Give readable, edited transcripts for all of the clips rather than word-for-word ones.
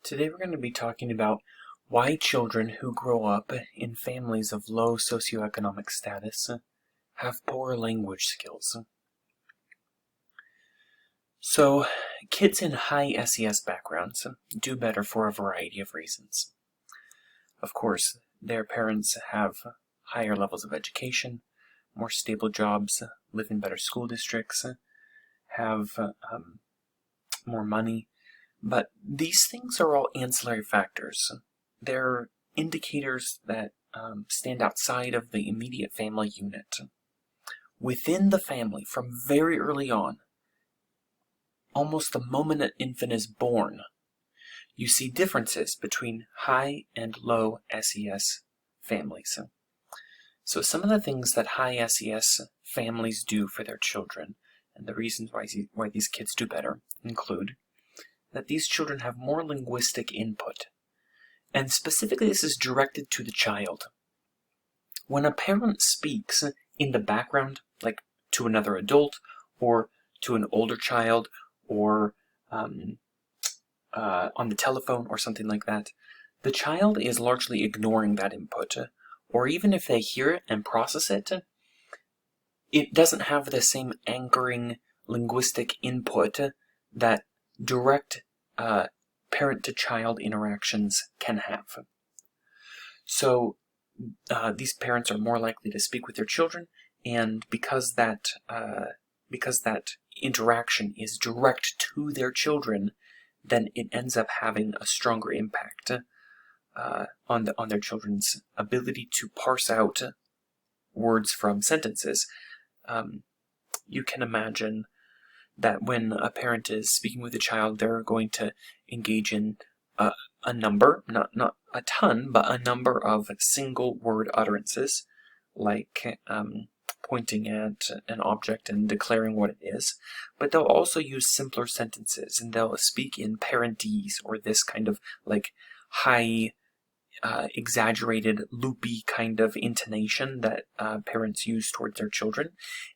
Today we're going to be talking about why children who grow up in families of low socioeconomic status have poor language skills. So, kids in high SES backgrounds do better for a variety of reasons. Of course, their parents have higher levels of education, more stable jobs, live in better school districts, have more money. But these things are all ancillary factors. They're indicators that stand outside of the immediate family unit. Within the family, from very early on, almost the moment an infant is born, you see differences between high and low SES families. So some of the things that high SES families do for their children, and the reasons why these kids do better, include that these children have more linguistic input. And specifically, this is directed to the child. When a parent speaks in the background, like to another adult, or to an older child, or on the telephone, or something like that, the child is largely ignoring that input. Or even if they hear it and process it, it doesn't have the same anchoring linguistic input that direct parent-to-child interactions can have. So these parents are more likely to speak with their children, and because that interaction is direct to their children, then it ends up having a stronger impact on their children's ability to parse out words from sentences. You can imagine that when a parent is speaking with a child, they're going to engage in a number, not a ton, but a number of single word utterances, like pointing at an object and declaring what it is. But they'll also use simpler sentences, and they'll speak in parentese, or this kind of like high, exaggerated, loopy kind of intonation that parents use towards their children.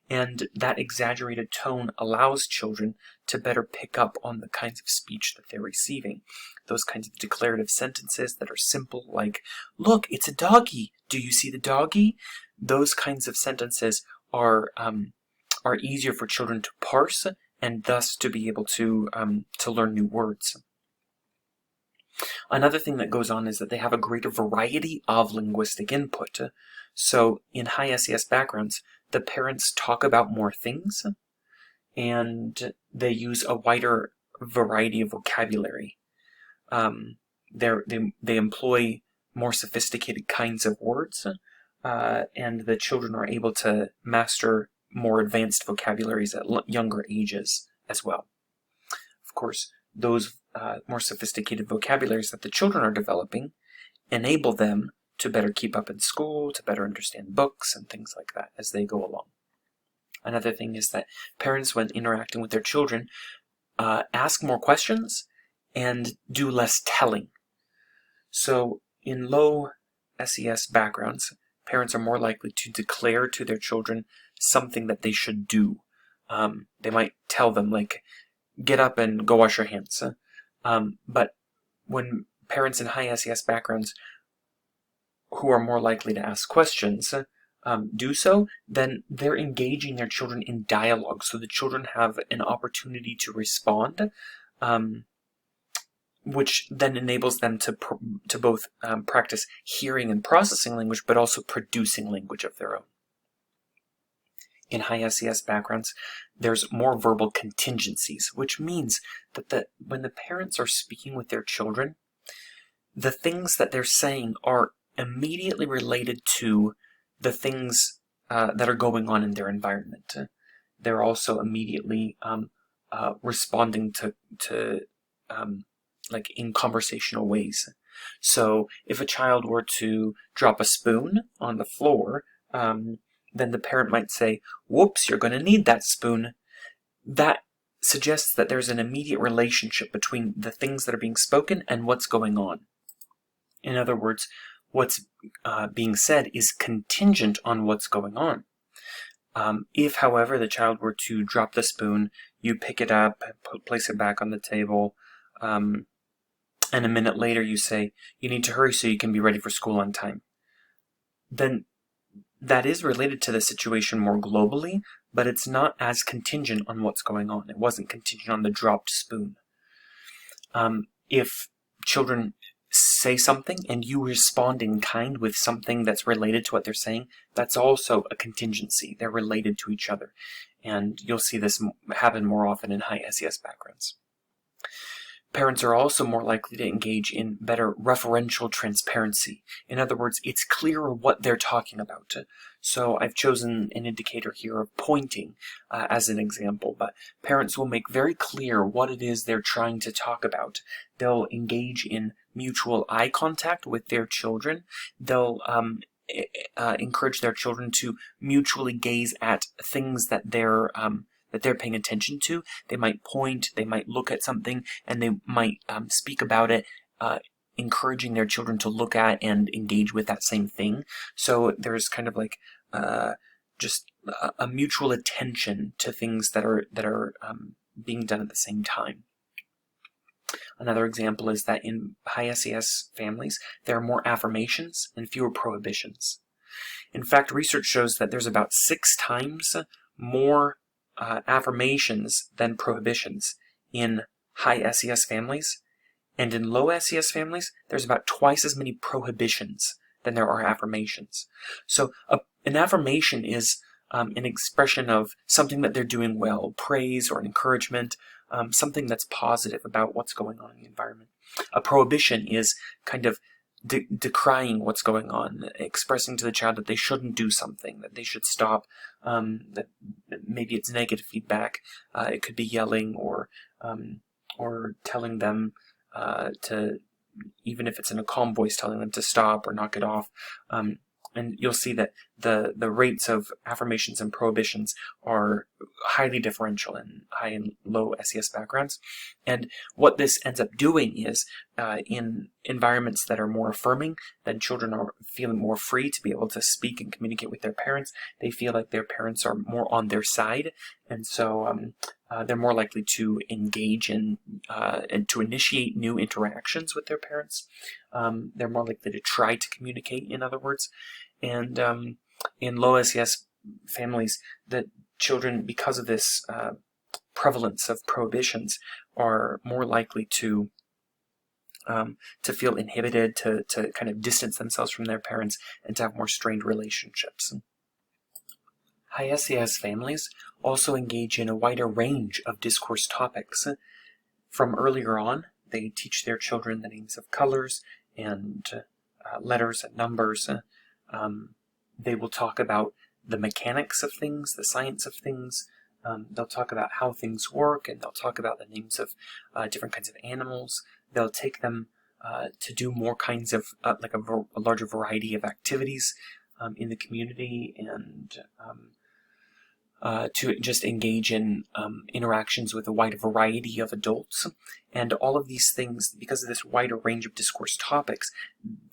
And that exaggerated tone allows children to better pick up on the kinds of speech that they're receiving. Those kinds of declarative sentences that are simple, like, "Look, it's a doggy. Do you see the doggy?" Those kinds of sentences are easier for children to parse, and thus to be able to learn new words. Another thing that goes on is that they have a greater variety of linguistic input. So in high SES backgrounds, the parents talk about more things, and they use a wider variety of vocabulary. They employ more sophisticated kinds of words, and the children are able to master more advanced vocabularies at younger ages as well. Of course, those more sophisticated vocabularies that the children are developing enable them to better keep up in school, to better understand books and things like that as they go along. Another thing is that parents, when interacting with their children, ask more questions and do less telling. So in low SES backgrounds, parents are more likely to declare to their children something that they should do. They might tell them, like, "Get up and go wash your hands." But when parents in high SES backgrounds, who are more likely to ask questions, do so, then they're engaging their children in dialogue. So the children have an opportunity to respond, which then enables them to both practice hearing and processing language, but also producing language of their own. In high SES backgrounds, there's more verbal contingencies, which means that when the parents are speaking with their children, the things that they're saying are immediately related to the things that are going on in their environment. They're also immediately responding to like in conversational ways. So if a child were to drop a spoon on the floor, then the parent might say, "Whoops, you're going to need that spoon." That suggests that there's an immediate relationship between the things that are being spoken and what's going on. In other words, what's being said is contingent on what's going on. If, however, the child were to drop the spoon, you pick it up, place it back on the table, and a minute later you say, you need to hurry so you can be ready for school on time, then that is related to the situation more globally, but it's not as contingent on what's going on. It wasn't contingent on the dropped spoon. If children say something and you respond in kind with something that's related to what they're saying, that's also a contingency. They're related to each other. And you'll see this happen more often in high SES backgrounds. Parents are also more likely to engage in better referential transparency. In other words, it's clearer what they're talking about. So I've chosen an indicator here of pointing as an example, but parents will make very clear what it is they're trying to talk about. They'll engage in mutual eye contact with their children. They'll encourage their children to mutually gaze at things that they're paying attention to. They might point, they might look at something, and they might speak about it, encouraging their children to look at and engage with that same thing. So there's kind of like just a mutual attention to things that are being done at the same time. Another example is that in high SES families, there are more affirmations and fewer prohibitions. In fact, research shows that there's about 6 times more affirmations than prohibitions in high SES families, and in low SES families there's about twice as many prohibitions than there are affirmations. So an affirmation is an expression of something that they're doing well, praise or encouragement, something that's positive about what's going on in the environment. A prohibition is kind of decrying what's going on, expressing to the child that they shouldn't do something, that they should stop, that maybe it's negative feedback. It could be yelling or telling them to, even if it's in a calm voice, telling them to stop or knock it off. And you'll see that the rates of affirmations and prohibitions are highly differential in high and low SES backgrounds. And what this ends up doing is, in environments that are more affirming, then children are feeling more free to be able to speak and communicate with their parents. They feel like their parents are more on their side, and so they're more likely to engage in and to initiate new interactions with their parents. They're more likely to try to communicate, in other words. And in low SES families, the children, because of this prevalence of prohibitions, are more likely to feel inhibited, to kind of distance themselves from their parents, and to have more strained relationships. High SES families also engage in a wider range of discourse topics. From earlier on, they teach their children the names of colors and letters and numbers. They will talk about the mechanics of things, the science of things. They'll talk about how things work, and they'll talk about the names of different kinds of animals. They'll take them to do more kinds of, like a larger variety of activities in the community, and to just engage in interactions with a wide variety of adults. And all of these things, because of this wider range of discourse topics,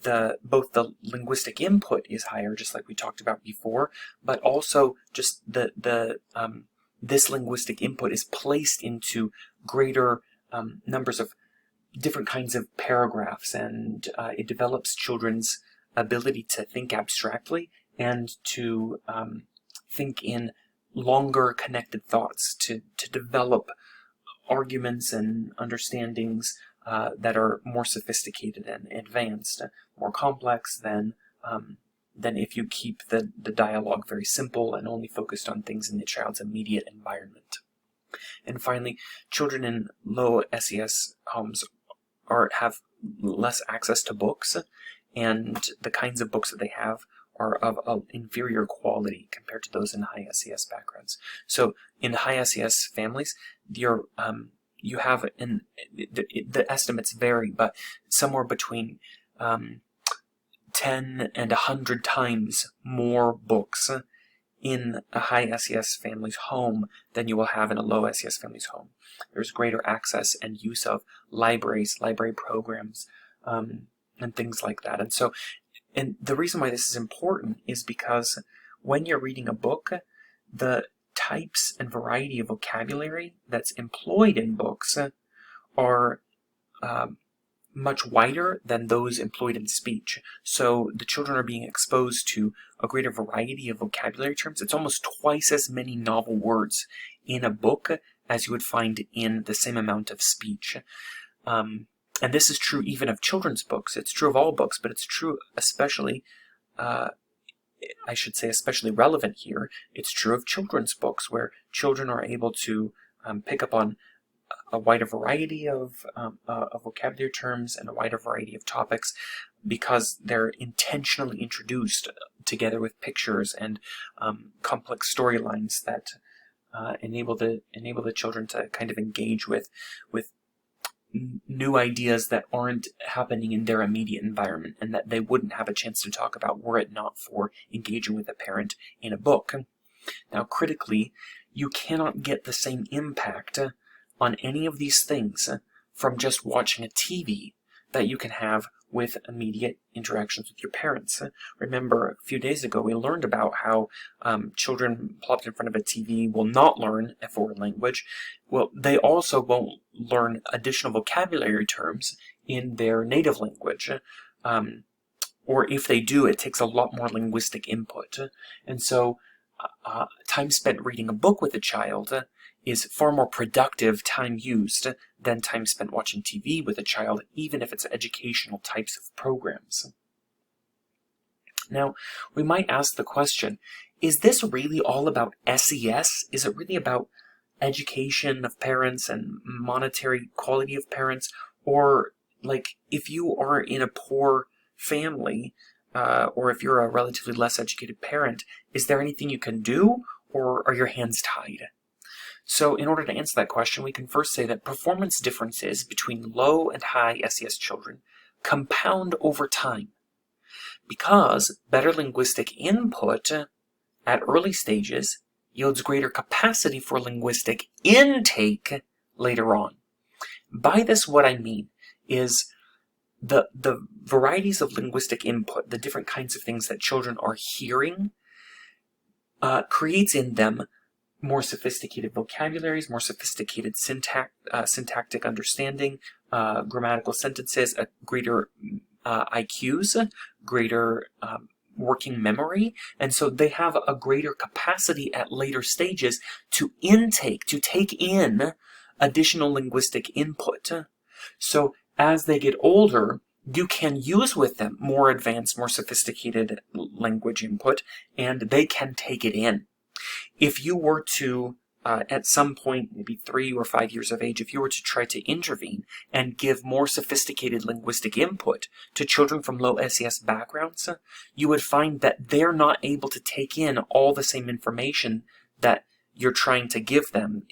both the linguistic input is higher, just like we talked about before, but also just this linguistic input is placed into greater numbers of different kinds of paragraphs, and it develops children's ability to think abstractly and to think in longer connected thoughts, to develop arguments and understandings that are more sophisticated and advanced, more complex than if you keep the dialogue very simple and only focused on things in the child's immediate environment. And finally, children in low SES homes have less access to books, and the kinds of books that they have are of inferior quality compared to those in high SES backgrounds. So in high SES families, you have, the estimates vary, but somewhere between 10 and 100 times more books in a high SES family's home than you will have in a low SES family's home. There's greater access and use of libraries, library programs, and things like that. And the reason why this is important is because when you're reading a book, the types and variety of vocabulary that's employed in books are much wider than those employed in speech. So the children are being exposed to a greater variety of vocabulary terms. It's almost twice as many novel words in a book as you would find in the same amount of speech. And this is true even of children's books. It's true of all books, but it's true especially, I should say especially relevant here, it's true of children's books, where children are able to pick up on a wider variety of vocabulary terms and a wider variety of topics because they're intentionally introduced together with pictures and complex storylines that enable the children to kind of engage with new ideas that aren't happening in their immediate environment and that they wouldn't have a chance to talk about were it not for engaging with a parent in a book. Now, critically, you cannot get the same impact on any of these things from just watching a TV that you can have with immediate interactions with your parents. Remember, a few days ago we learned about how children plopped in front of a TV will not learn a foreign language. Well, they also won't learn additional vocabulary terms in their native language. Or if they do, it takes a lot more linguistic input. And so time spent reading a book with a child is far more productive time used than time spent watching TV with a child, even if it's educational types of programs. Now, we might ask the question, is this really all about SES? Is it really about education of parents and monetary quality of parents? Or, like, if you are in a poor family, or if you're a relatively less educated parent, is there anything you can do, or are your hands tied? So in order to answer that question, we can first say that performance differences between low and high SES children compound over time, because better linguistic input at early stages yields greater capacity for linguistic intake later on. By this, what I mean is the varieties of linguistic input, the different kinds of things that children are hearing, creates in them more sophisticated vocabularies, more sophisticated syntactic understanding, grammatical sentences, greater IQs, greater working memory, and so they have a greater capacity at later stages to take in additional linguistic input. So as they get older, you can use with them more advanced, more sophisticated language input, and they can take it in. If you were to, at some point, maybe 3 or 5 years of age, if you were to try to intervene and give more sophisticated linguistic input to children from low SES backgrounds, you would find that they're not able to take in all the same information that you're trying to give them,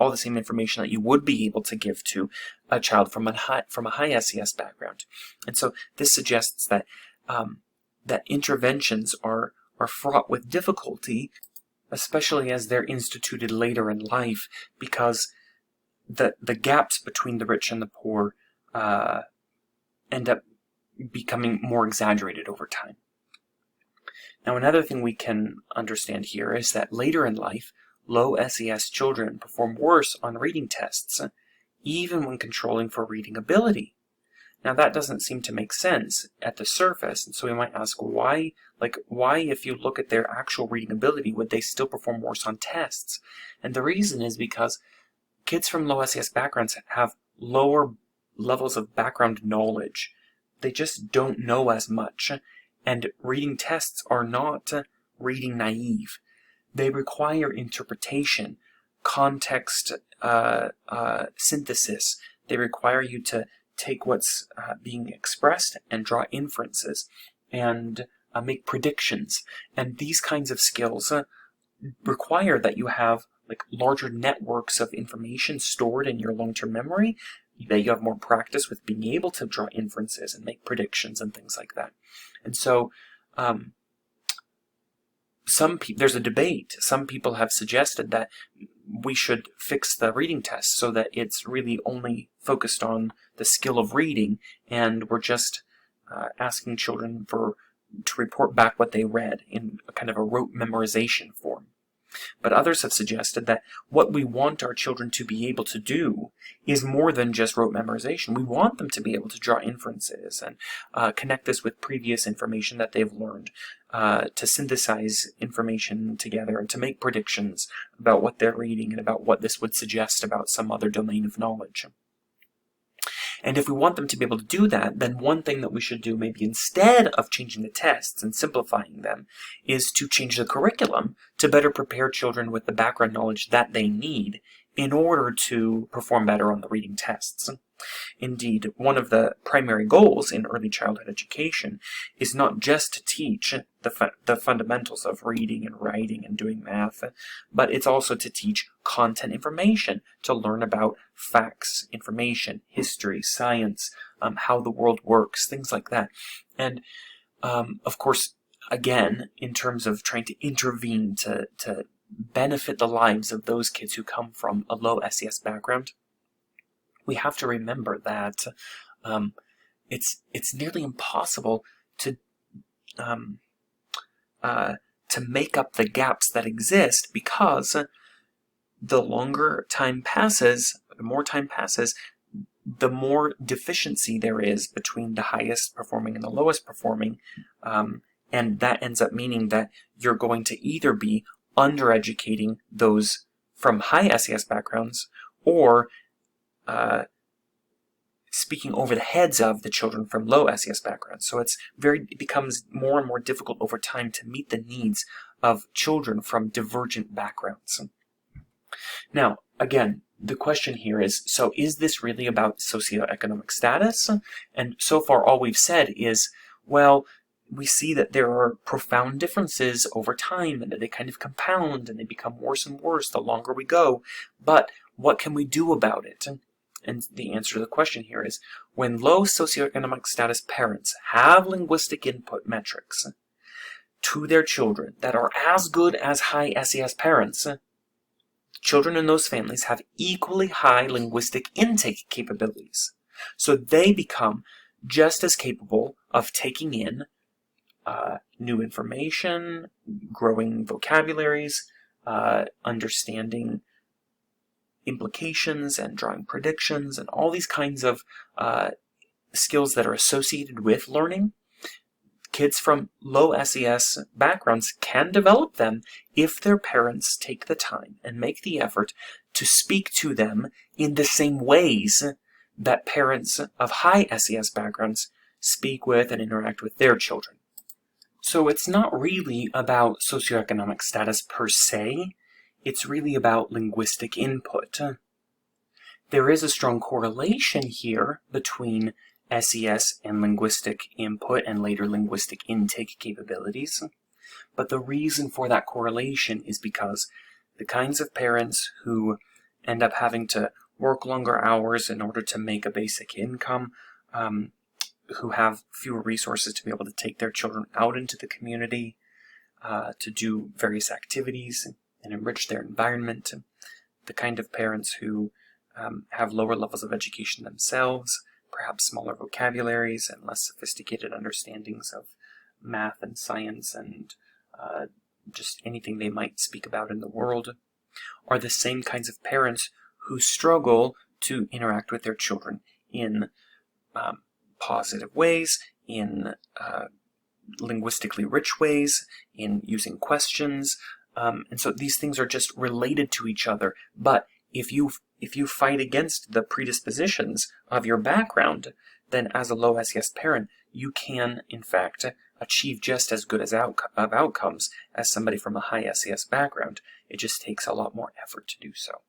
all the same information that you would be able to give to a child from a high SES background. And so this suggests that that interventions are fraught with difficulty, especially as they're instituted later in life, because the gaps between the rich and the poor end up becoming more exaggerated over time. Now, another thing we can understand here is that later in life, low SES children perform worse on reading tests, even when controlling for reading ability. Now, that doesn't seem to make sense at the surface, and so we might ask why, if you look at their actual reading ability, would they still perform worse on tests? And the reason is because kids from low SES backgrounds have lower levels of background knowledge. They just don't know as much, and reading tests are not reading naive. They require interpretation, context synthesis. They require you to take what's being expressed and draw inferences and make predictions. And these kinds of skills require that you have larger networks of information stored in your long-term memory, that you have more practice with being able to draw inferences and make predictions and things like that. And so there's a debate. Some people have suggested that we should fix the reading test so that it's really only focused on the skill of reading, and we're just asking children to report back what they read in a kind of a rote memorization form. But others have suggested that what we want our children to be able to do is more than just rote memorization. We want them to be able to draw inferences and connect this with previous information that they've learned, to synthesize information together and to make predictions about what they're reading and about what this would suggest about some other domain of knowledge. And if we want them to be able to do that, then one thing that we should do, maybe instead of changing the tests and simplifying them, is to change the curriculum to better prepare children with the background knowledge that they need in order to perform better on the reading tests. Indeed, one of the primary goals in early childhood education is not just to teach the fundamentals of reading and writing and doing math, but it's also to teach content information, to learn about facts, information, history, science, how the world works, things like that. And of course, again, in terms of trying to intervene to benefit the lives of those kids who come from a low SES background, we have to remember that it's nearly impossible to make up the gaps that exist, because the longer time passes, the more time passes, the more deficiency there is between the highest performing and the lowest performing, and that ends up meaning that you're going to either be undereducating those from high SES backgrounds, or speaking over the heads of the children from low SES backgrounds. So it becomes more and more difficult over time to meet the needs of children from divergent backgrounds. Now, again, the question here is, so is this really about socioeconomic status? And so far all we've said is, well, we see that there are profound differences over time, and that they kind of compound and they become worse and worse the longer we go. But what can we do about it? And the answer to the question here is, when low socioeconomic status parents have linguistic input metrics to their children that are as good as high SES parents, children in those families have equally high linguistic intake capabilities. So they become just as capable of taking in new information, growing vocabularies, understanding implications and drawing predictions, and all these kinds of skills that are associated with learning. Kids from low SES backgrounds can develop them if their parents take the time and make the effort to speak to them in the same ways that parents of high SES backgrounds speak with and interact with their children. So it's not really about socioeconomic status per se, it's really about linguistic input. There is a strong correlation here between SES and linguistic input and later linguistic intake capabilities. But the reason for that correlation is because the kinds of parents who end up having to work longer hours in order to make a basic income, who have fewer resources to be able to take their children out into the community, to do various activities and enrich their environment, the kind of parents who have lower levels of education themselves, perhaps smaller vocabularies and less sophisticated understandings of math and science and just anything they might speak about in the world, are the same kinds of parents who struggle to interact with their children in positive ways, in linguistically rich ways, in using questions. And so these things are just related to each other. But if you fight against the predispositions of your background, then as a low SES parent, you can, in fact, achieve just as good outcomes as somebody from a high SES background. It just takes a lot more effort to do so.